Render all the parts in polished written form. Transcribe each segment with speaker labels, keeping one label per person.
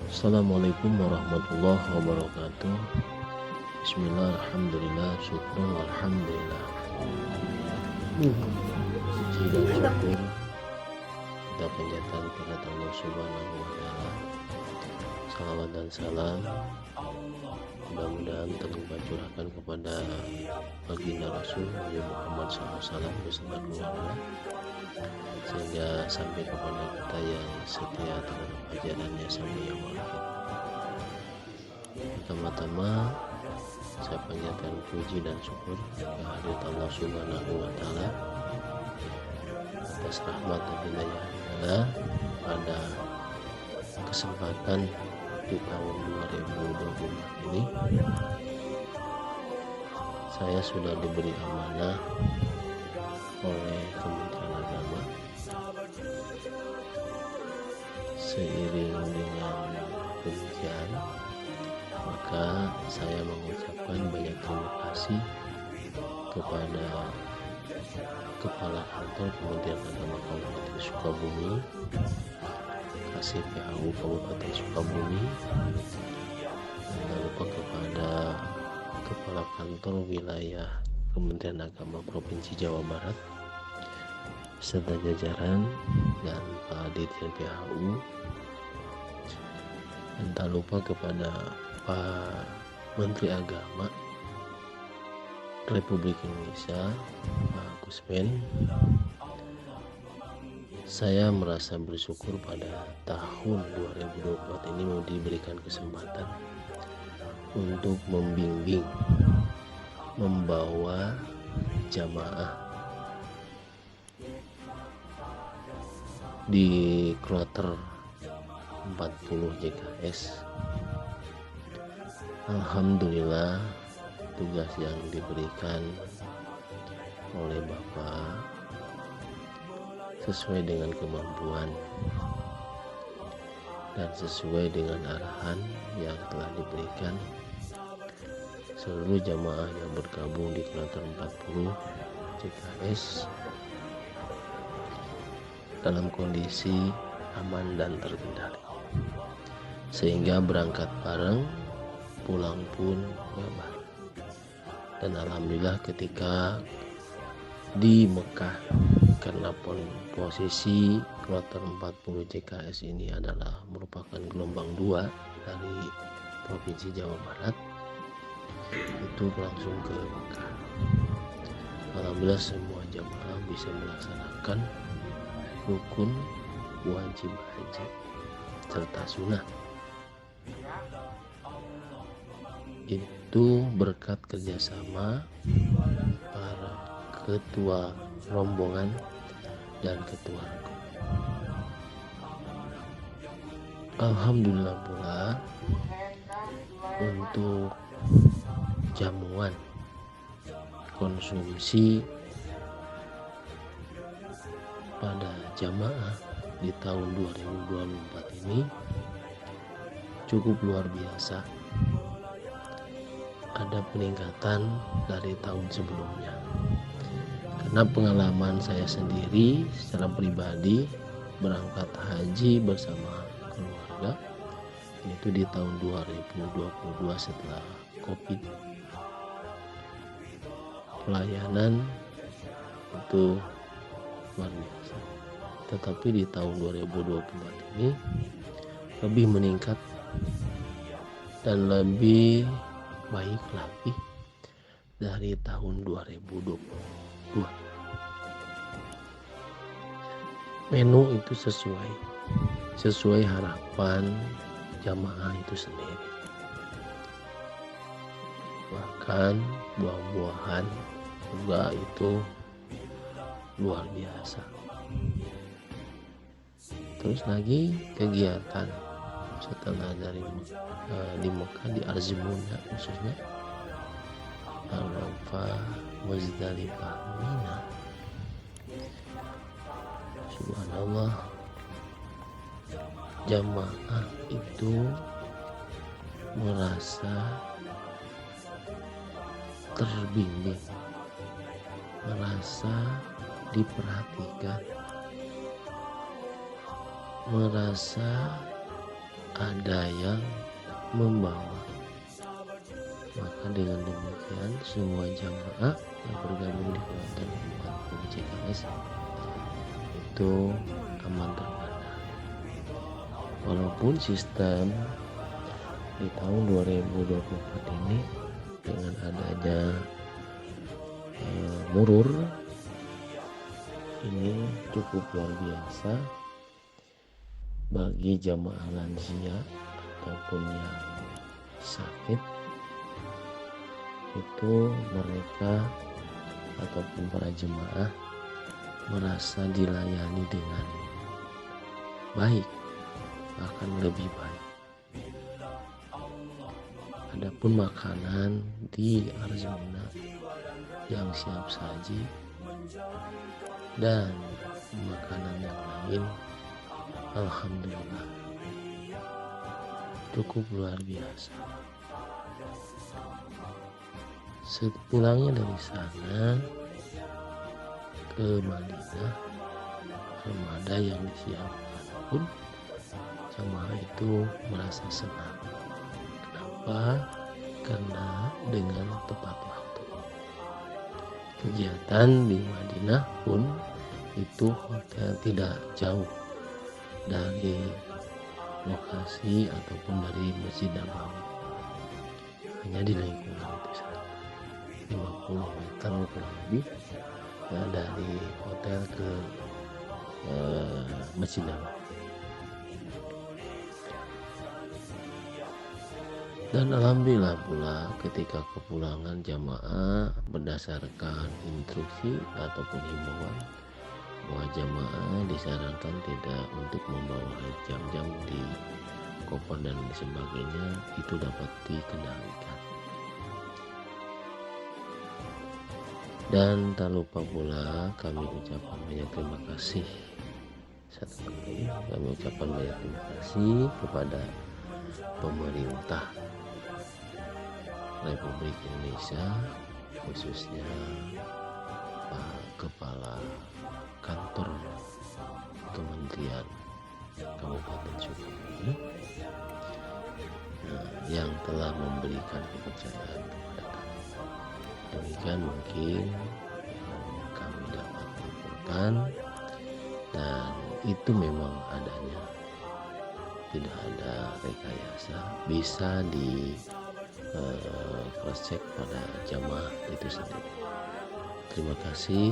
Speaker 1: Assalamualaikum warahmatullahi wabarakatuh. Bismillah, alhamdulillah, syukur, alhamdulillah. Puji dan syukur kita panjatkan kepada Allah Subhanahu wa Ta'ala. Salawat dan salam mudah-mudahan terlimpah curahkan kepada baginda Rasul Nabi Muhammad SAW beserta keluarga, sehingga sampai kepada kita yang setia terhadap ajarannya sampai yaumul akhir. Pertama-tama saya panjatkan puji dan syukur kehadirat Allah Subhanahu wa Ta'ala atas rahmat dan hidayahnya pada kesempatan di tahun 2024 ini. Saya sudah diberi amanah oleh Kementerian Agama. Seiring dengan demikian, maka saya mengucapkan banyak terima kasih kepada Kepala Kantor Kementerian Agama Kabupaten Sukabumi, Kasih PHU Kabupaten Sukabumi, dan lupa kepada Kepala Kantor Wilayah Kementerian Agama Provinsi Jawa Barat serta jajaran dan Pak Dirjen PHU, dan tak lupa kepada Pak Menteri Agama Republik Indonesia, Pak Gusmen. Saya merasa bersyukur pada tahun 2024 ini mau diberikan kesempatan untuk membimbing, membawa jamaah di kloter 40 JKS. Alhamdulillah, tugas yang diberikan oleh Bapak sesuai dengan kemampuan dan sesuai dengan arahan yang telah diberikan. Seluruh jamaah yang bergabung di kloter 40 JKS dalam kondisi aman dan terkendali, sehingga berangkat bareng, pulang pun bareng. Dan alhamdulillah ketika di Mekah, karena posisi kloter 40 JKS ini adalah merupakan gelombang 2 dari Provinsi Jawa Barat, itu langsung ke Mekah. Alhamdulillah semua jamaah bisa melaksanakan rukun wajib haji serta sunnah. Itu berkat kerjasama para ketua rombongan dan ketua rukun. Alhamdulillah pula untuk jamuan konsumsi pada jamaah di tahun 2024 ini cukup luar biasa. Ada peningkatan dari tahun sebelumnya, karena pengalaman saya sendiri secara pribadi berangkat haji bersama keluarga itu di tahun 2022 setelah COVID. Pelayanan itu luar biasa, tetapi di tahun 2024 ini lebih meningkat dan lebih baik lagi dari tahun 2022. Menu itu sesuai harapan jamaah itu sendiri. Bahkan buah-buahan juga itu luar biasa. Terus lagi kegiatan setelah dari di Mekah, di Azmuna khususnya, Arafah, Muzdalifah, Mina. Subhanallah, jamaah itu merasa terbimbing, merasa diperhatikan, merasa ada yang membawa. Maka dengan demikian semua jamaah yang bergabung di Kelenteng 40 CKS itu aman terpandang. Walaupun sistem di tahun 2024 ini dengan adanya murur ini cukup luar biasa bagi jamaah lansia ataupun yang sakit, itu mereka ataupun para jemaah merasa dilayani dengan baik, bahkan lebih baik. Adapun makanan di Arzmina yang siap saji dan makanan yang lain, alhamdulillah cukup luar biasa. Sepulangnya dari sana ke Madinah, armada yang disiapkan pun jamaah itu merasa senang. Kenapa? Karena dengan tepat waktu. Kegiatan di Madinah pun itu hotel tidak jauh dari lokasi ataupun dari Masjid Nabawi, hanya di lingkungan itu saja, 50 meter kurang lebih ya, dari hotel ke Masjid Nabawi. Dan alhamdulillah pula ketika kepulangan jamaah berdasarkan instruksi ataupun himbauan bahwa jamaah disarankan tidak untuk membawa air jam-jam di koper dan sebagainya, itu dapat dikendalikan. Dan tak lupa pula kami ucapkan banyak terima kasih. Satu kali kami ucapkan banyak terima kasih kepada pemerintah Republik Indonesia, khususnya Pak Kepala Kantor Kementerian Kabupaten Sukabumi yang telah memberikan kepercayaan kepada kami. Demikian mungkin kami dapat laporkan, dan itu memang adanya, tidak ada rekayasa, bisa di cross check pada jamaah itu sendiri. Terima kasih.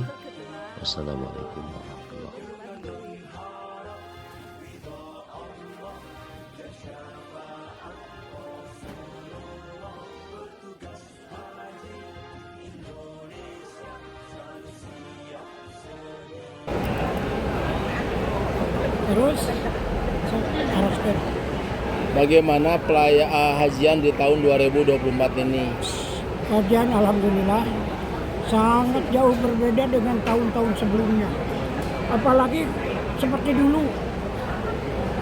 Speaker 1: Wassalamualaikum warahmatullahi wabarakatuh.
Speaker 2: Terus
Speaker 3: bagaimana hajian di tahun 2024 ini?
Speaker 2: kajian alhamdulillah sangat jauh berbeda dengan tahun-tahun sebelumnya. Apalagi seperti dulu.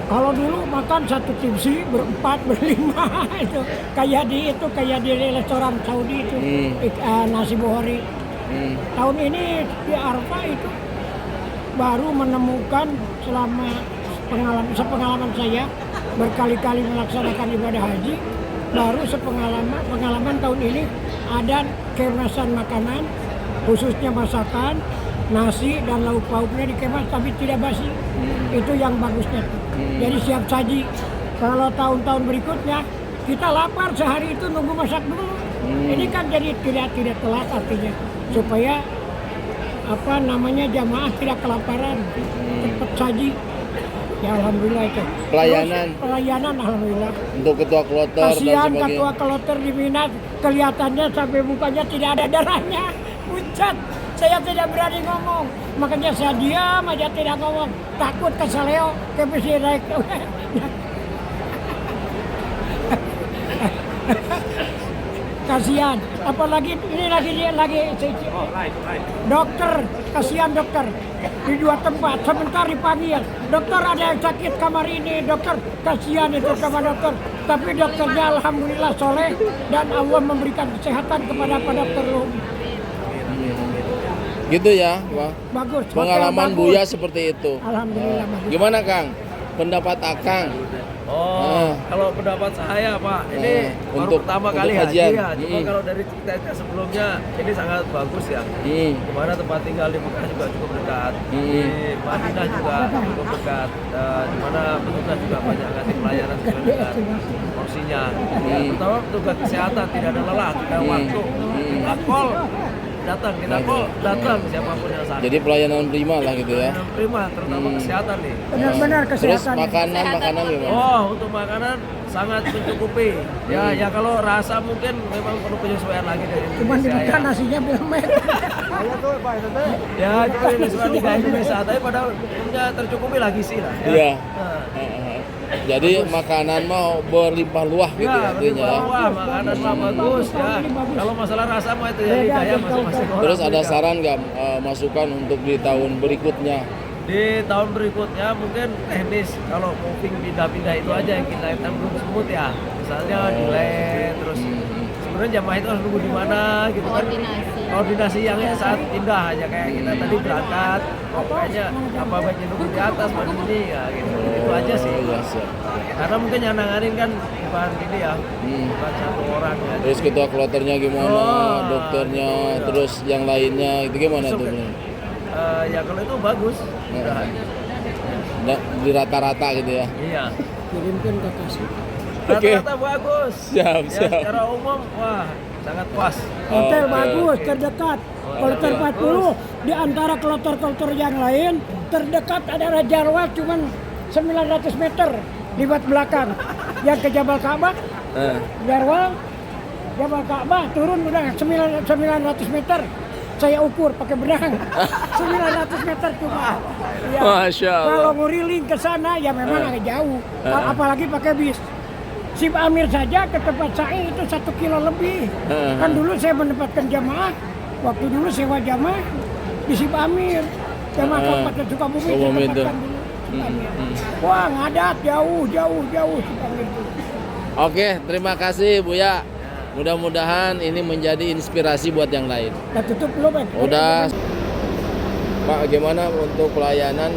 Speaker 2: Kalau dulu makan satu tipsi berempat, berlima itu kayak di restoran Saudi itu nasi bohori. Tahun ini di Arafah itu baru menemukan selama sepengalaman saya berkali-kali melaksanakan ibadah haji, baru pengalaman tahun ini ada kemasan makanan, khususnya masakan, nasi dan lauk pauknya dikemas tapi tidak basi. Itu yang bagusnya. Jadi siap saji. Kalau tahun-tahun berikutnya kita lapar sehari itu nunggu masak dulu. Ini kan jadi tidak telat, artinya supaya jamaah tidak kelaparan, cepat saji. Ya alhamdulillah itu. Pelayanan alhamdulillah.
Speaker 3: Untuk ketua kloter
Speaker 2: kasihan ketua kloter di Mina, kelihatannya sampai mukanya tidak ada darahnya, pucat. Saya tidak berani ngomong, makanya saya diam aja, tidak ngomong, takut keseleo ke presiden. Kasihan, apalagi ini lagi dokter, kasihan dokter di dua tempat, sebentar dipanggil, dokter ada yang sakit kamar ini, dokter, kasihan itu sama dokter, tapi dokternya alhamdulillah soleh dan Allah memberikan kesehatan kepada dokter.
Speaker 3: Gitu ya, Pak.
Speaker 2: Bagus.
Speaker 3: Pengalaman Buya seperti itu.
Speaker 2: Alhamdulillah. Bagus.
Speaker 3: Gimana Kang? Pendapat Akang?
Speaker 4: Kalau pendapat saya Pak, ini baru
Speaker 3: untuk
Speaker 4: pertama kali haji
Speaker 3: hajian.
Speaker 4: ya. Cuma kalau dari cerita sebelumnya ini sangat bagus ya. Dimana tempat tinggal di Mekah juga cukup dekat, di Madinah juga cukup dekat. Dimana petugas juga banyak ngasih pelayanan sesuai dengan porsinya. Terutama petugas kesehatan tidak ada lelah, tidak ada waktu. Kita call datang, kita call datang siapapun yang sakit.
Speaker 3: Jadi pelayanan prima lah gitu ya.
Speaker 4: Pelayanan prima, terutama kesehatan nih.
Speaker 2: Benar-benar
Speaker 3: Terus
Speaker 2: kesehatan.
Speaker 3: makanan gimana?
Speaker 4: Oh, untuk makanan sangat mencukupi. Ya kalau rasa mungkin memang perlu penyesuaian lagi dari
Speaker 2: Cuman di
Speaker 4: Indonesia
Speaker 2: Mekah
Speaker 4: ya.
Speaker 2: nasinya belemet.
Speaker 4: Ya, cuma penyesuaian di Indonesia, tapi pada umumnya tercukupi lagi sih lah. Ya.
Speaker 3: Iya.
Speaker 4: Nah.
Speaker 3: Jadi makanan mau berlimpah luah gitu
Speaker 4: Ya,
Speaker 3: artinya.
Speaker 4: wah, makanan mah bagus ya. Kalau masalah rasa mah itu ya lidah ya masing-masing orang.
Speaker 3: Terus ada
Speaker 4: beda.
Speaker 3: saran nggak masukan untuk di tahun berikutnya?
Speaker 4: Di tahun berikutnya mungkin teknis kalau mau pindah-pindah itu aja yang kita hitam belum semut ya. Misalnya delay terus sebenarnya jamaah itu harus nunggu di mana gitu kan. Koordinasi yang saat pindah aja kayak kita tadi berangkat, pokoknya apa baiknya nunggu di atas mana ini ya gitu. Itu aja sih.
Speaker 3: Iya, siap.
Speaker 4: Karena mungkin yang nanganin kan bukan ini ya, bukan satu orang ya.
Speaker 3: Terus ketua kloternya gimana,
Speaker 4: Oh,
Speaker 3: dokternya,
Speaker 4: gitu.
Speaker 3: terus yang lainnya itu gimana
Speaker 4: Masuk
Speaker 3: tuh?
Speaker 4: ya? Ya kalau itu bagus. Udah.
Speaker 3: Di rata-rata gitu ya.
Speaker 4: Iya.
Speaker 2: Kirimkan ke kasih.
Speaker 3: Oke.
Speaker 4: Rata-rata bagus.
Speaker 3: Siap,
Speaker 4: Ya,
Speaker 3: siap.
Speaker 4: secara umum wah sangat puas.
Speaker 2: Hotel
Speaker 3: Oke.
Speaker 2: bagus, terdekat. Kloter 40 di antara kloter-kloter yang lain terdekat adalah Jarwal cuman 900 meter libat belakang. Yang ke Jabal Ka'bah, Jarwal, Jabal Ka'bah turun udah 900 meter. Saya ukur pakai benang 900 meter cuma. Ya,
Speaker 3: Masya Allah.
Speaker 2: kalau nguriling ke sana ya memang agak jauh. Apalagi pakai bis. Sib Amir saja ke tempat saya itu 1 kilo lebih. Kan dulu saya menempatkan jamaah, waktu dulu sewa jamaah di Sib Amir. Jamaah Kabupaten Sukabumi saya
Speaker 3: Sukabumi itu.
Speaker 2: tempatkan dulu. Sib Amir. Wah ngadat jauh Sib Amir itu.
Speaker 3: Oke, terima kasih Buya. Mudah-mudahan ini menjadi inspirasi buat yang lain.
Speaker 2: Nah tutup belum Pak?
Speaker 3: Udah. Pak, gimana untuk pelayanan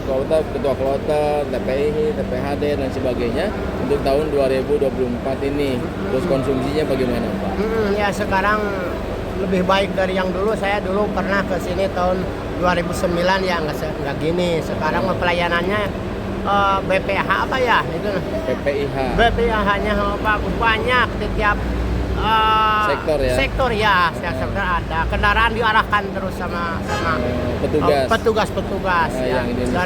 Speaker 3: kloter, ketua kloter, TPI, TPHD dan sebagainya untuk tahun 2024 ini? Terus konsumsinya bagaimana, Pak?
Speaker 5: Ya sekarang lebih baik dari yang dulu. Saya dulu pernah ke sini tahun 2009 ya nggak gini. Sekarang pelayanannya BPH apa ya itu?
Speaker 3: PPIH.
Speaker 5: BPH-nya bagus banyak di tiap
Speaker 3: Sektor ya?
Speaker 5: Sektor ya, setiap sektor ada. Kendaraan diarahkan terus sama
Speaker 3: Petugas.
Speaker 5: petugas ya.
Speaker 3: yang Indonesia.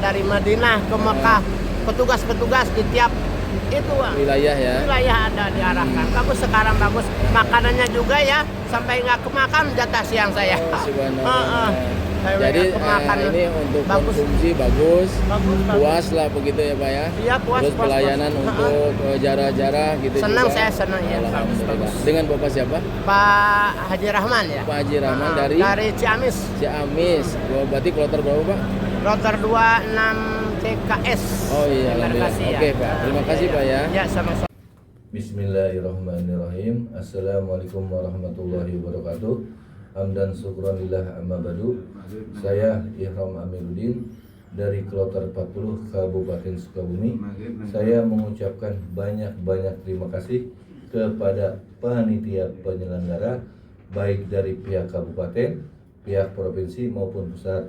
Speaker 5: Dari Madinah ke Mekah, petugas di tiap itu
Speaker 3: Wilayah ya.
Speaker 5: wilayah ada diarahkan. Bagus sekarang bagus. Makanannya juga ya, sampai nggak kemakan jatah siang saya.
Speaker 3: Oh, subhanallah.
Speaker 5: Sampai
Speaker 3: Jadi
Speaker 5: nggak kemakan.
Speaker 3: ini untuk
Speaker 5: bagus.
Speaker 3: konsumsi bagus,
Speaker 5: Bagus.
Speaker 3: puas lah begitu ya Pak ya.
Speaker 5: Iya puas.
Speaker 3: Terus
Speaker 5: puas,
Speaker 3: pelayanan
Speaker 5: puas.
Speaker 3: untuk jarak-jarak gitu
Speaker 5: Senang
Speaker 3: juga.
Speaker 5: saya senang ya. Bagus,
Speaker 3: Alhamdulillah.
Speaker 5: bagus.
Speaker 3: Dengan Bapak siapa?
Speaker 5: Pak Haji Rahman ya.
Speaker 3: Pak Haji Rahman dari
Speaker 5: Ciamis.
Speaker 3: Ciamis. Berarti kloter berapa Pak?
Speaker 5: Kloter 26 CKS.
Speaker 3: Oh iya, alhamdulillah.
Speaker 5: Bekasi, ya.
Speaker 3: Oke Pak, terima kasih Pak ya.
Speaker 5: Ya sama-sama.
Speaker 1: Bismillahirrahmanirrahim. Assalamualaikum warahmatullahi wabarakatuh. Hamdan syukranillah amma badu. Saya Ihram Amiruddin dari Kloter 40 Kabupaten Sukabumi. Saya mengucapkan banyak-banyak terima kasih kepada panitia penyelenggara baik dari pihak kabupaten, pihak provinsi maupun pusat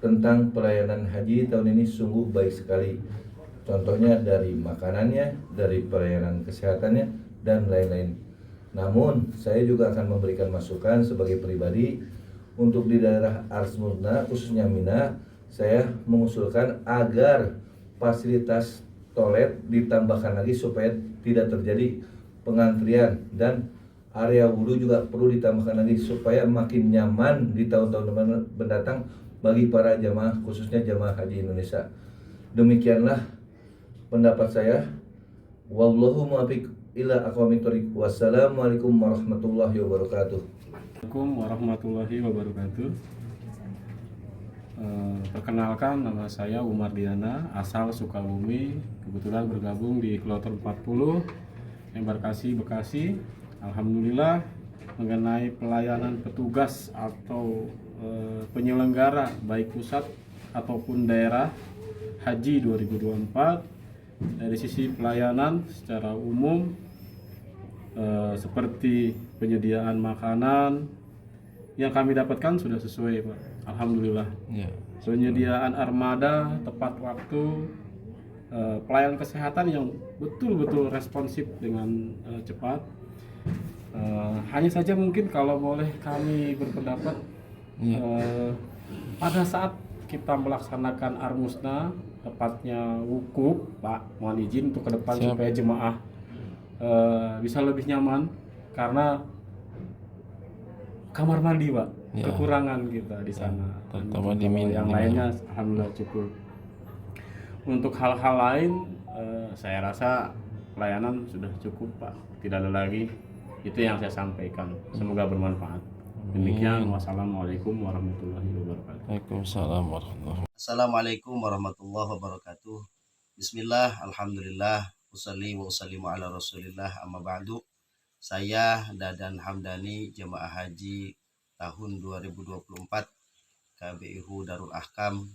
Speaker 1: tentang pelayanan haji tahun ini sungguh baik sekali. Contohnya dari makanannya, dari pelayanan kesehatannya, dan lain-lain. Namun, saya juga akan memberikan masukan sebagai pribadi untuk di daerah Ars Murna, khususnya Mina, saya mengusulkan agar fasilitas toilet ditambahkan lagi supaya tidak terjadi pengantrian, dan area wudhu juga perlu ditambahkan lagi supaya makin nyaman di tahun-tahun mendatang bagi para jamaah, khususnya jamaah haji Indonesia. Demikianlah pendapat saya. Wallahu muwaffiq ila aqwamit thoriq. Wassalamualaikum warahmatullahi wabarakatuh.
Speaker 6: Assalamualaikum warahmatullahi wabarakatuh. Perkenalkan, nama saya Umar Diana, asal Sukabumi, kebetulan bergabung di Kloter 40 Embarkasi Bekasi. Alhamdulillah, mengenai pelayanan petugas atau penyelenggara baik pusat ataupun daerah haji 2024, dari sisi pelayanan secara umum, seperti penyediaan makanan yang kami dapatkan sudah sesuai, Pak. Alhamdulillah.
Speaker 3: Ya.
Speaker 6: Penyediaan armada tepat waktu, pelayanan kesehatan yang betul-betul responsif dengan cepat. Hanya saja mungkin kalau boleh kami berpendapat, pada saat kita melaksanakan armusna, tepatnya wukuf, Pak, mohon izin untuk ke depan supaya jemaah bisa lebih nyaman, karena kamar mandi, Pak, kekurangan kita di sana.
Speaker 3: Terutama di
Speaker 6: yang lainnya alhamdulillah cukup. Untuk hal-hal lain, saya rasa pelayanan sudah cukup, Pak. Tidak ada lagi. Itu yang saya sampaikan. Semoga bermanfaat. Demikian. Wassalamualaikum warahmatullahi wabarakatuh.
Speaker 3: Waalaikumsalam warahmatullahi wabarakatuh.
Speaker 7: Assalamualaikum warahmatullahi wabarakatuh. Bismillah, alhamdulillah, usalli wa usallimu ala rasulillah, amma ba'du. Saya Dadan Hamdani, jemaah haji tahun 2024 KBIHU Darul Ahkam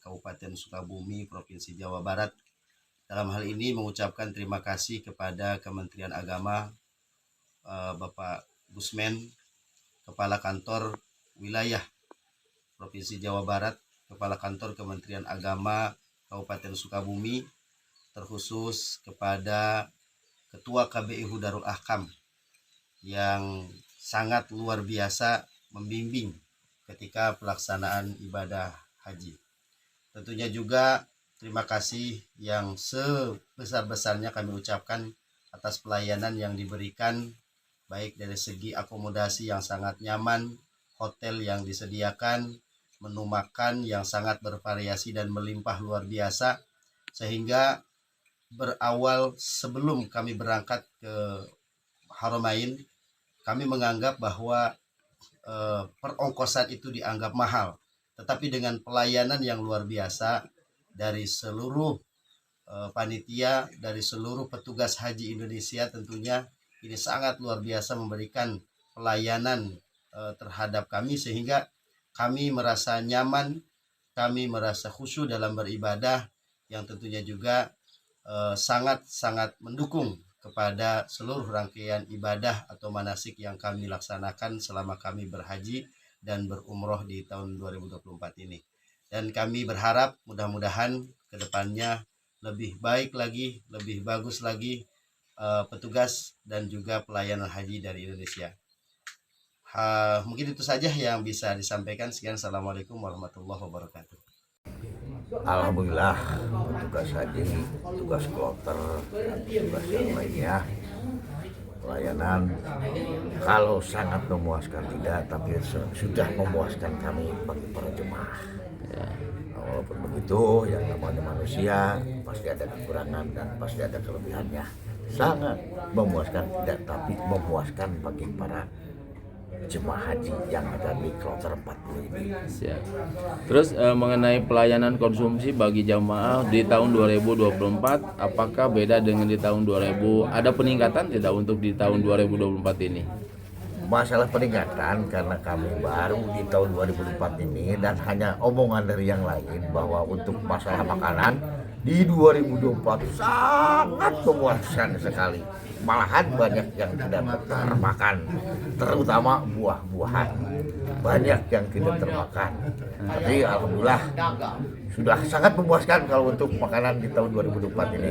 Speaker 7: Kabupaten Sukabumi, Provinsi Jawa Barat. Dalam hal ini mengucapkan terima kasih kepada Kementerian Agama, Bapak Gusmen, Kepala Kantor Wilayah Provinsi Jawa Barat, Kepala Kantor Kementerian Agama Kabupaten Sukabumi, terkhusus kepada Ketua KBIHU Darul Ahkam yang sangat luar biasa membimbing ketika pelaksanaan ibadah haji. Tentunya juga terima kasih yang sebesar-besarnya kami ucapkan atas pelayanan yang diberikan, baik dari segi akomodasi yang sangat nyaman, hotel yang disediakan, menu makan yang sangat bervariasi dan melimpah luar biasa, sehingga berawal sebelum kami berangkat ke Haramain, kami menganggap bahwa perongkosan itu dianggap mahal. Tetapi dengan pelayanan yang luar biasa dari seluruh panitia, dari seluruh petugas haji Indonesia, tentunya ini sangat luar biasa memberikan pelayanan terhadap kami, sehingga kami merasa nyaman, kami merasa khusyuk dalam beribadah, yang tentunya juga sangat-sangat mendukung kepada seluruh rangkaian ibadah atau manasik yang kami laksanakan selama kami berhaji dan berumroh di tahun 2024 ini. Dan kami berharap mudah-mudahan ke depannya lebih baik lagi, lebih bagus lagi petugas dan juga pelayanan haji dari Indonesia. Mungkin itu saja yang bisa disampaikan. Sekian, assalamualaikum warahmatullahi wabarakatuh.
Speaker 8: Alhamdulillah, tugas haji, tugas kloter, dan tugas yang lainnya, pelayanan kalau sangat memuaskan tidak, tapi sudah memuaskan kami bagi para jemaah. Walaupun begitu, yang namanya manusia pasti ada kekurangan dan pasti ada kelebihannya. Sangat memuaskan tidak, tapi memuaskan bagi para jemaah haji yang ada di kloter 40 ini.
Speaker 3: Siap. Terus mengenai pelayanan konsumsi bagi jamaah di tahun 2024, apakah beda dengan di tahun 2000? Ada peningkatan tidak untuk di tahun 2024 ini?
Speaker 8: Masalah peningkatan karena kami baru di tahun 2004 ini, dan hanya omongan dari yang lain bahwa untuk masalah makanan di 2024 sangat memuaskan sekali. Malahan banyak yang tidak termakan, terutama buah-buahan banyak yang tidak termakan. Tapi alhamdulillah sudah sangat memuaskan kalau untuk makanan di tahun 2024 ini.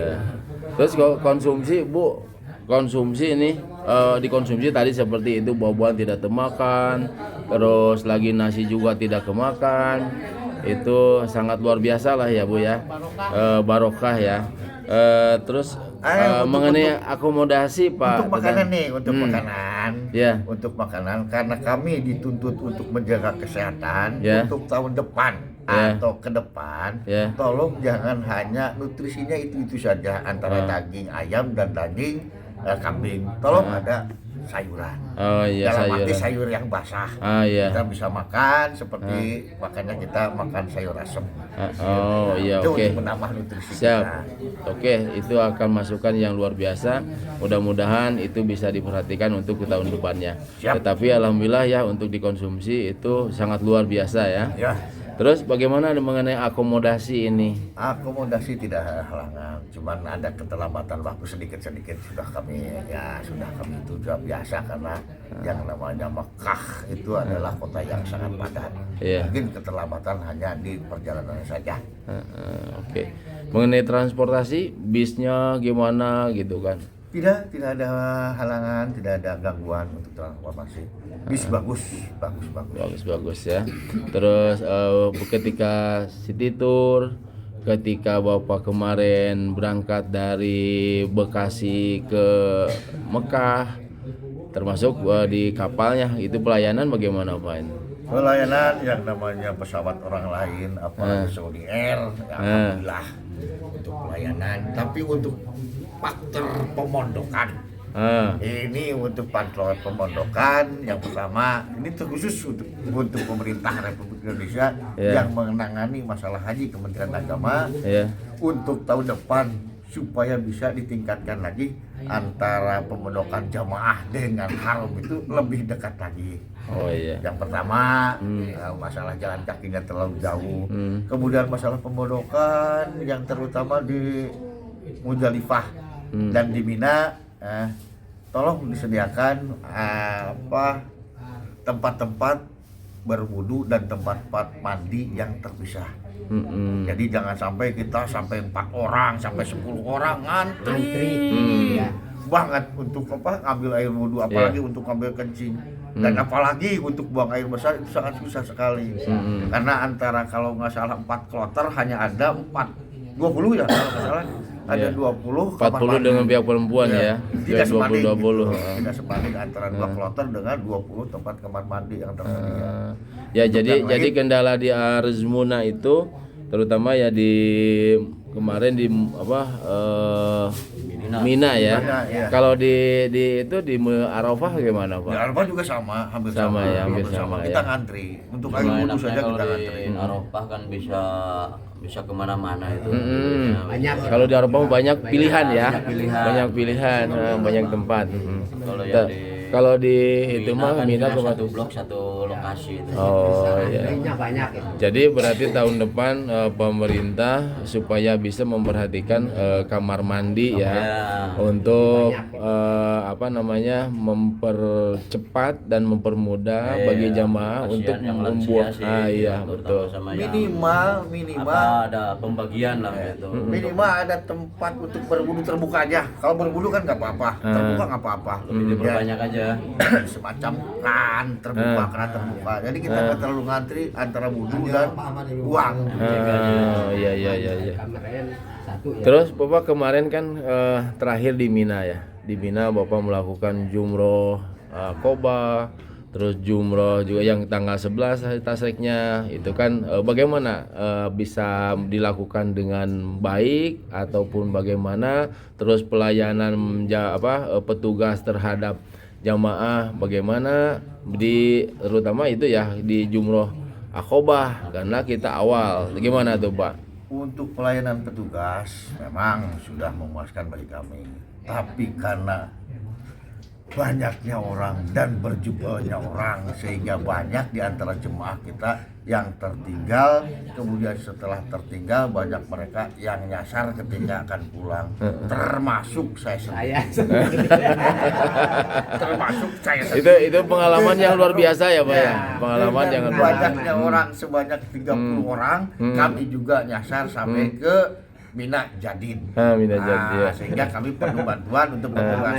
Speaker 3: Terus konsumsi, Bu, konsumsi ini dikonsumsi tadi seperti itu, buah-buahan tidak termakan, terus lagi nasi juga tidak kemakan. Itu sangat luar biasa lah ya, Bu ya, barokah ya. Terus mengenai akomodasi, Pak,
Speaker 8: untuk makanan nih, untuk makanan, untuk makanan, karena kami dituntut untuk menjaga kesehatan untuk tahun depan atau ke depan, tolong jangan hanya nutrisinya itu saja antara daging ayam dan daging kambing, tolong ada sayuran. Dalam arti sayur yang basah. Kita bisa makan seperti makanya kita makan sayur asem. Itu untuk menambah nutrisi kita.
Speaker 3: Oke, itu akan masukan yang luar biasa. Mudah-mudahan itu bisa diperhatikan untuk tahun depannya. Tetapi alhamdulillah ya, untuk dikonsumsi itu sangat luar biasa ya. Terus bagaimana mengenai akomodasi ini?
Speaker 8: Akomodasi tidak ada halangan, cuman ada keterlambatan waktu sedikit-sedikit sudah kami itu sudah biasa karena yang namanya Mekah itu adalah kota yang sangat padat.
Speaker 3: Iya.
Speaker 8: Mungkin keterlambatan hanya di perjalanan saja.
Speaker 3: Oke. Mengenai transportasi, bisnya gimana gitu kan?
Speaker 8: Tidak ada halangan, tidak ada gangguan untuk transportasi. Bis bagus.
Speaker 3: Bagus ya. Terus ketika city tour, ketika Bapak kemarin berangkat dari Bekasi ke Mekah, termasuk di kapalnya, itu pelayanan bagaimana Pak?
Speaker 8: Pelayanan yang namanya pesawat orang lain, apalagi Saudi Air, ya alhamdulillah untuk pelayanan. Tapi untuk faktor pemondokan, ini untuk faktor pemondokan yang pertama, ini terkhusus untuk pemerintah Republik Indonesia yang menangani masalah haji, Kementerian Agama, untuk tahun depan supaya bisa ditingkatkan lagi antara pemondokan jamaah dengan haram itu lebih dekat lagi.
Speaker 3: Oh iya.
Speaker 8: Yang pertama masalah jalan kakinya terlalu jauh. Kemudian masalah pemondokan yang terutama di Muzdalifah dan di Mina, tolong disediakan tempat-tempat berwudu dan tempat-tempat mandi yang terpisah. Jadi jangan sampai kita sampai 4 orang sampai 10 orang ngantri banget untuk ngambil air wudu, apalagi untuk ngambil kencing dan apalagi untuk buang air besar itu sangat susah sekali. Karena antara kalau nggak salah 4 kloter hanya ada 20 ya kalau nggak salah. Ada 40
Speaker 3: dengan pihak perempuan ya.
Speaker 8: Tidak sebanding
Speaker 3: 20.
Speaker 8: Tidak sebanding antara 2 kloter dengan 20 tempat kamar mandi yang tersedia.
Speaker 3: Ya jadi kendala di Arzmuna itu terutama ya di kemarin di Mina ya.
Speaker 8: Ya.
Speaker 3: Kalau di Arafah gimana Pak?
Speaker 8: Di Arafah juga sama, hampir sama.
Speaker 3: Hampir sama.
Speaker 8: Kita ngantri untuk air wudu saja kita ngantri.
Speaker 9: Arafah kan bisa kemana-mana itu.
Speaker 5: Banyak.
Speaker 3: Kalau di Arafah banyak pilihan ya.
Speaker 9: Banyak pilihan.
Speaker 3: Banyak tempat.
Speaker 9: Kalau
Speaker 3: di itu mah Mina cuma
Speaker 9: satu blok satu lokasi itu.
Speaker 3: Oh iya.
Speaker 5: Banyak ya.
Speaker 3: Jadi berarti tahun depan pemerintah supaya bisa memperhatikan kamar mandi untuk mempercepat dan mempermudah bagi jamaah untuk membuat betul.
Speaker 8: Minimal
Speaker 9: ada pembagian lah gitu.
Speaker 8: Minimal ada tempat untuk berwudu terbuka aja. Kalau berwudu kan nggak apa-apa, terbuka nggak apa-apa.
Speaker 9: Lebih diperbanyak aja.
Speaker 8: Semacam keran terbuka. Jadi kita nggak terlalu ngantri antara wudu dan buang.
Speaker 3: Iya. Terus Bapak kemarin kan terakhir di Mina ya. Di Mina Bapak melakukan jumroh Aqobah, terus jumroh juga yang tanggal 11 tasriknya itu kan bagaimana bisa dilakukan dengan baik ataupun bagaimana, terus pelayanan petugas terhadap jamaah bagaimana terutama itu ya di jumroh Aqobah karena kita awal. Gimana tuh Pak?
Speaker 8: Untuk pelayanan petugas memang sudah memuaskan bagi kami. Tapi karena banyaknya orang dan berjumlahnya orang sehingga banyak di antara jemaah kita yang tertinggal, kemudian setelah tertinggal banyak mereka yang nyasar ketika akan pulang, termasuk saya sendiri. Termasuk saya sendiri.
Speaker 3: Itu pengalaman yang luar biasa ya Pak ya. Pengalaman yang
Speaker 8: banyaknya orang sebanyak 30 orang, kami juga nyasar sampai ke Mina Jadin. Sehingga kami perlu bantuan untuk petugas.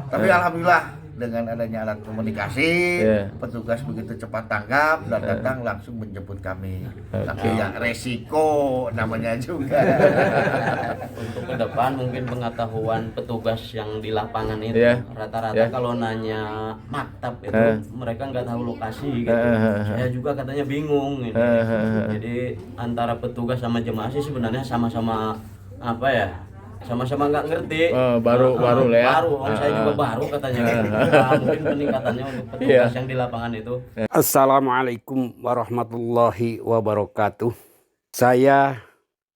Speaker 8: Tapi alhamdulillah dengan adanya alat komunikasi, petugas begitu cepat tanggap dan datang langsung menjemput kami. Tapi ya resiko namanya juga.
Speaker 9: Untuk ke depan mungkin pengetahuan petugas yang di lapangan itu rata-rata kalau nanya maktab itu mereka nggak tahu lokasi gitu. Saya juga katanya bingung gitu. Jadi antara petugas sama jemaah sih sebenarnya sama-sama sama-sama nggak ngerti.
Speaker 3: Baru ya.
Speaker 9: Saya juga baru katanya. Mungkin peningkatannya untuk petugas yang di lapangan itu.
Speaker 10: Assalamualaikum warahmatullahi wabarakatuh. Saya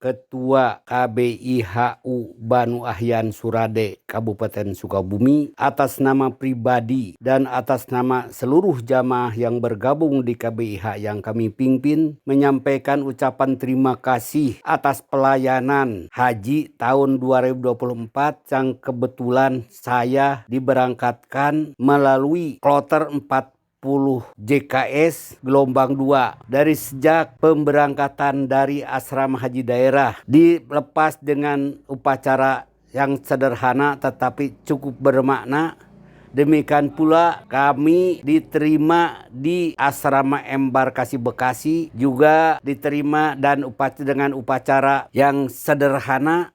Speaker 10: Ketua KBIHU Banu Ahyan Surade Kabupaten Sukabumi, atas nama pribadi dan atas nama seluruh jamaah yang bergabung di KBIH yang kami pimpin, menyampaikan ucapan terima kasih atas pelayanan haji tahun 2024 yang kebetulan saya diberangkatkan melalui kloter 40 JKS gelombang 2 dari sejak pemberangkatan dari asrama haji daerah, dilepas dengan upacara yang sederhana tetapi cukup bermakna. Demikian pula kami diterima di asrama embarkasi Bekasi, juga diterima dan dengan upacara yang sederhana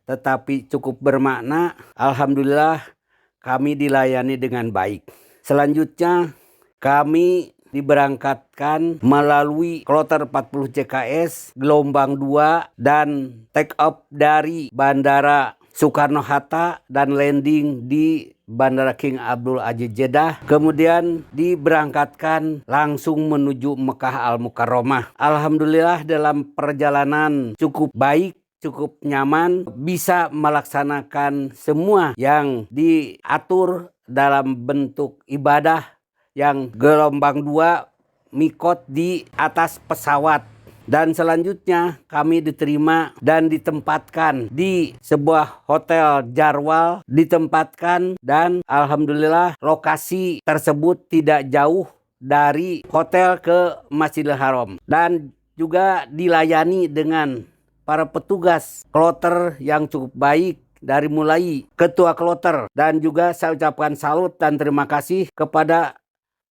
Speaker 10: tetapi cukup bermakna. Alhamdulillah kami dilayani dengan baik. Selanjutnya kami diberangkatkan melalui kloter 40 JKS gelombang 2 dan take off dari Bandara Soekarno-Hatta dan landing di Bandara King Abdul Aziz Jeddah. Kemudian diberangkatkan langsung menuju Mekah Al-Mukarramah. Alhamdulillah dalam perjalanan cukup baik, cukup nyaman, bisa melaksanakan semua yang diatur dalam bentuk ibadah yang gelombang 2 mikot di atas pesawat. Dan selanjutnya kami diterima dan ditempatkan di sebuah hotel Jarwal, ditempatkan dan alhamdulillah lokasi tersebut tidak jauh dari hotel ke Masjidil Haram, dan juga dilayani dengan para petugas kloter yang cukup baik dari mulai ketua kloter, dan juga saya ucapkan salut dan terima kasih kepada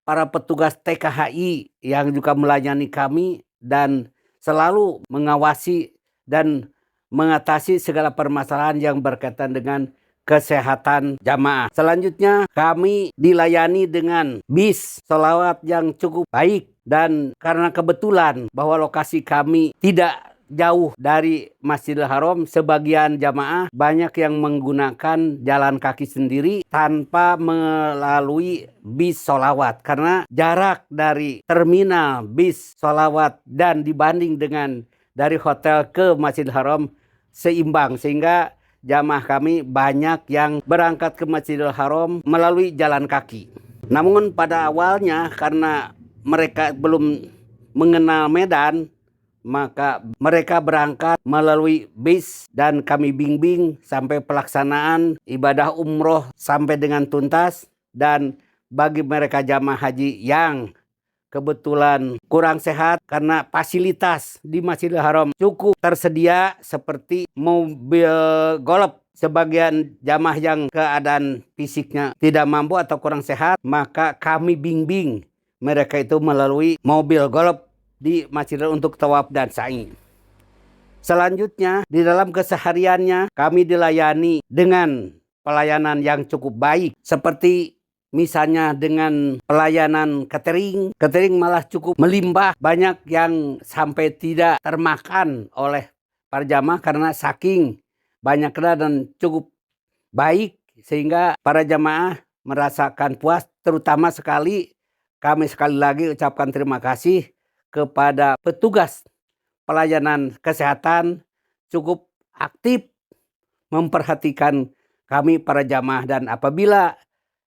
Speaker 10: para petugas TKHI yang juga melayani kami dan selalu mengawasi dan mengatasi segala permasalahan yang berkaitan dengan kesehatan jamaah. Selanjutnya kami dilayani dengan bis sholawat yang cukup baik, dan karena kebetulan bahwa lokasi kami tidak jauh dari Masjidil Haram, sebagian jamaah banyak yang menggunakan jalan kaki sendiri tanpa melalui bis sholawat, karena jarak dari terminal bis sholawat dan dibanding dengan dari hotel ke Masjidil Haram seimbang, sehingga jamaah kami banyak yang berangkat ke Masjidil Haram melalui jalan kaki. Namun pada awalnya karena mereka belum mengenal Medan, maka mereka berangkat melalui bis dan kami bimbing sampai pelaksanaan ibadah umroh sampai dengan tuntas. Dan bagi mereka jamaah haji yang kebetulan kurang sehat, karena fasilitas di Masjidil Haram cukup tersedia seperti mobil golf, sebagian jamaah yang keadaan fisiknya tidak mampu atau kurang sehat, maka kami bimbing mereka itu melalui mobil golf di Masjidil untuk tawaf dan sa'i. Selanjutnya di dalam kesehariannya kami dilayani dengan pelayanan yang cukup baik, seperti misalnya dengan pelayanan catering. Catering malah cukup melimpah, banyak yang sampai tidak termakan oleh para jamaah karena saking banyaknya dan cukup baik, sehingga para jamaah merasakan puas. Terutama sekali kami sekali lagi ucapkan terima kasih kepada petugas pelayanan kesehatan, cukup aktif memperhatikan kami para jamaah, dan apabila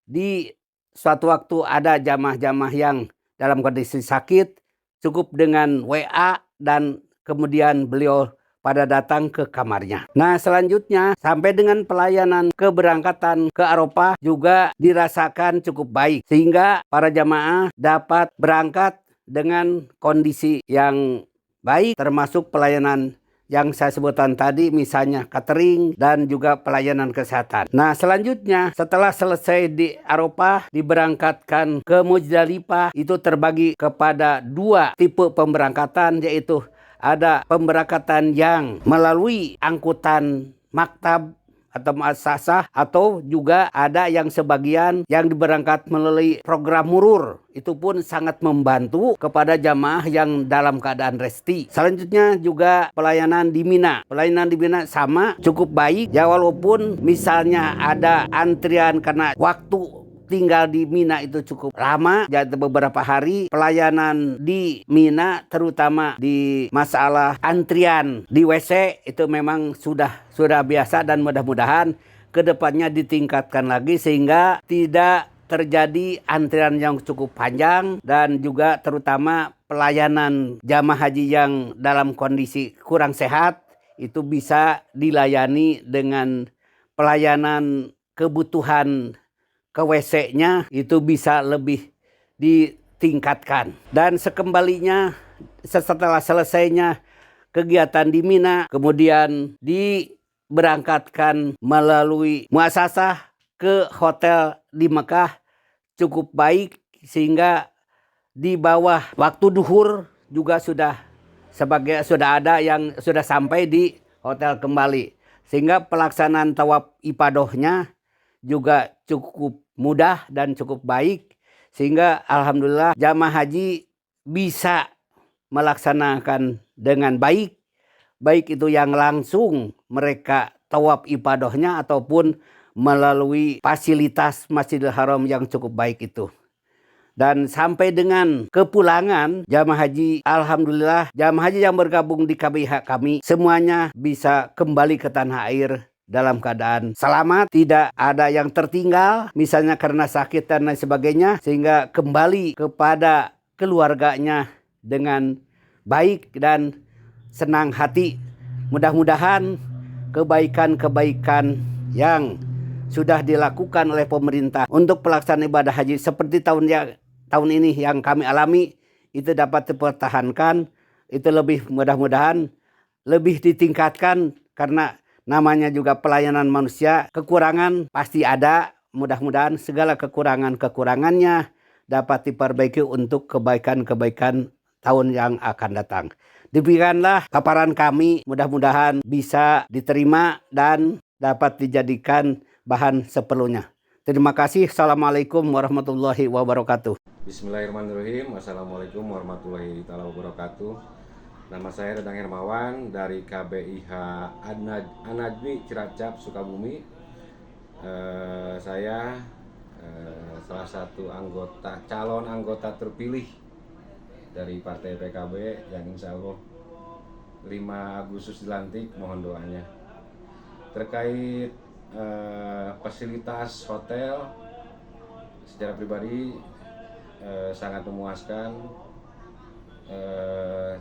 Speaker 10: di suatu waktu ada jamaah-jamaah yang dalam kondisi sakit, cukup dengan WA dan kemudian beliau pada datang ke kamarnya. Nah, selanjutnya sampai dengan pelayanan keberangkatan ke Arafah juga dirasakan cukup baik, sehingga para jamaah dapat berangkat dengan kondisi yang baik, termasuk pelayanan yang saya sebutkan tadi, misalnya catering dan juga pelayanan kesehatan. Nah, selanjutnya setelah selesai di Arafah, diberangkatkan ke Muzdalifah. Itu terbagi kepada 2 tipe pemberangkatan, yaitu ada pemberangkatan yang melalui angkutan maktab atau muassasah, atau juga ada yang sebagian yang diberangkat melalui program murur. Itu pun sangat membantu kepada jamaah yang dalam keadaan resti. Selanjutnya juga pelayanan di Mina. Pelayanan di Mina sama cukup baik, ya walaupun misalnya ada antrian karena waktu tinggal di Mina itu cukup lama, jadi beberapa hari. Pelayanan di Mina terutama di masalah antrian di WC itu memang sudah biasa, dan mudah-mudahan kedepannya ditingkatkan lagi sehingga tidak terjadi antrian yang cukup panjang, dan juga terutama pelayanan jamaah haji yang dalam kondisi kurang sehat itu bisa dilayani dengan pelayanan kebutuhan ke WC-nya itu bisa lebih ditingkatkan. Dan sekembalinya setelah selesainya kegiatan di Mina, kemudian diberangkatkan melalui muasasah ke hotel di Mekah cukup baik, sehingga di bawah waktu duhur juga sudah ada yang sudah sampai di hotel kembali, sehingga pelaksanaan tawaf ifadohnya juga cukup mudah dan cukup baik, sehingga alhamdulillah jamaah haji bisa melaksanakan dengan baik itu yang langsung mereka tawaf ifadohnya ataupun melalui fasilitas Masjidil Haram yang cukup baik itu. Dan sampai dengan kepulangan jamaah haji, alhamdulillah jamaah haji yang bergabung di KBIH kami semuanya bisa kembali ke tanah air dalam keadaan selamat, tidak ada yang tertinggal misalnya karena sakit dan lain sebagainya, sehingga kembali kepada keluarganya dengan baik dan senang hati. Mudah-mudahan kebaikan-kebaikan yang sudah dilakukan oleh pemerintah untuk pelaksanaan ibadah haji seperti tahun ini yang kami alami itu dapat dipertahankan, itu lebih mudah-mudahan lebih ditingkatkan, karena namanya juga pelayanan manusia, kekurangan pasti ada. Mudah-mudahan segala kekurangannya dapat diperbaiki untuk kebaikan-kebaikan tahun yang akan datang. Demikianlah paparan kami, mudah-mudahan bisa diterima dan dapat dijadikan bahan seperlunya. Terima kasih. Assalamualaikum warahmatullahi wabarakatuh.
Speaker 11: Bismillahirrahmanirrahim. Assalamualaikum warahmatullahi wabarakatuh. Nama saya Dadang Hermawan dari KBIH An-Najmi Cilacap, Sukabumi. Saya salah satu calon anggota terpilih dari Partai PKB yang insya Allah 5 Agustus dilantik. Mohon doanya. Terkait fasilitas hotel, secara pribadi sangat memuaskan,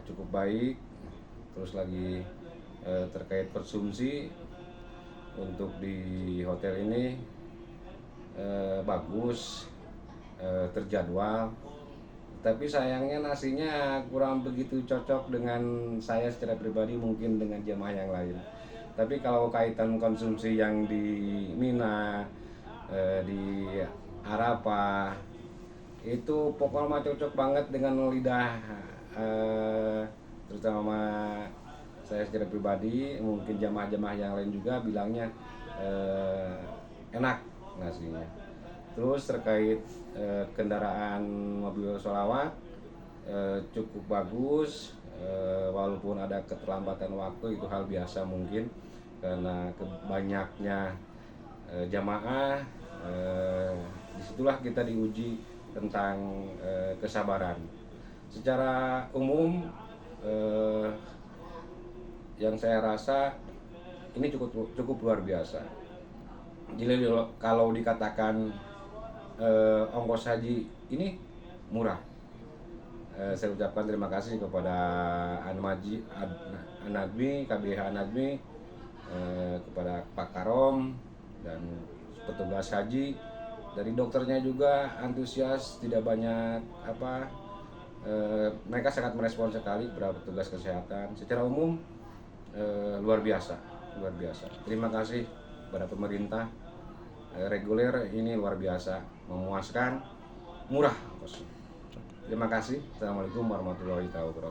Speaker 11: cukup baik. Terus lagi terkait konsumsi untuk di hotel ini bagus, terjadwal, tapi sayangnya nasinya kurang begitu cocok dengan saya secara pribadi, mungkin dengan jemaah yang lain. Tapi kalau kaitan konsumsi yang di Mina, di Arafah, itu pokoknya cocok banget dengan lidah, terutama saya secara pribadi, mungkin jamaah-jamaah yang lain juga bilangnya enak nasinya. Terus terkait kendaraan mobil sholawat cukup bagus, walaupun ada keterlambatan waktu, itu hal biasa mungkin karena banyaknya jamaah. Disitulah kita diuji tentang kesabaran. Secara umum yang saya rasa ini cukup luar biasa. Jadi kalau dikatakan ongkos haji ini murah, saya ucapkan terima kasih kepada An-Najmi, KBIH An-Najmi, kepada Pak Karom dan petugas haji. Dari dokternya juga antusias, tidak banyak mereka sangat merespon sekali kepada petugas kesehatan. Secara umum luar biasa. Terima kasih kepada pemerintah, reguler ini luar biasa, memuaskan, murah. Terima kasih. Assalamualaikum warahmatullahi wabarakatuh.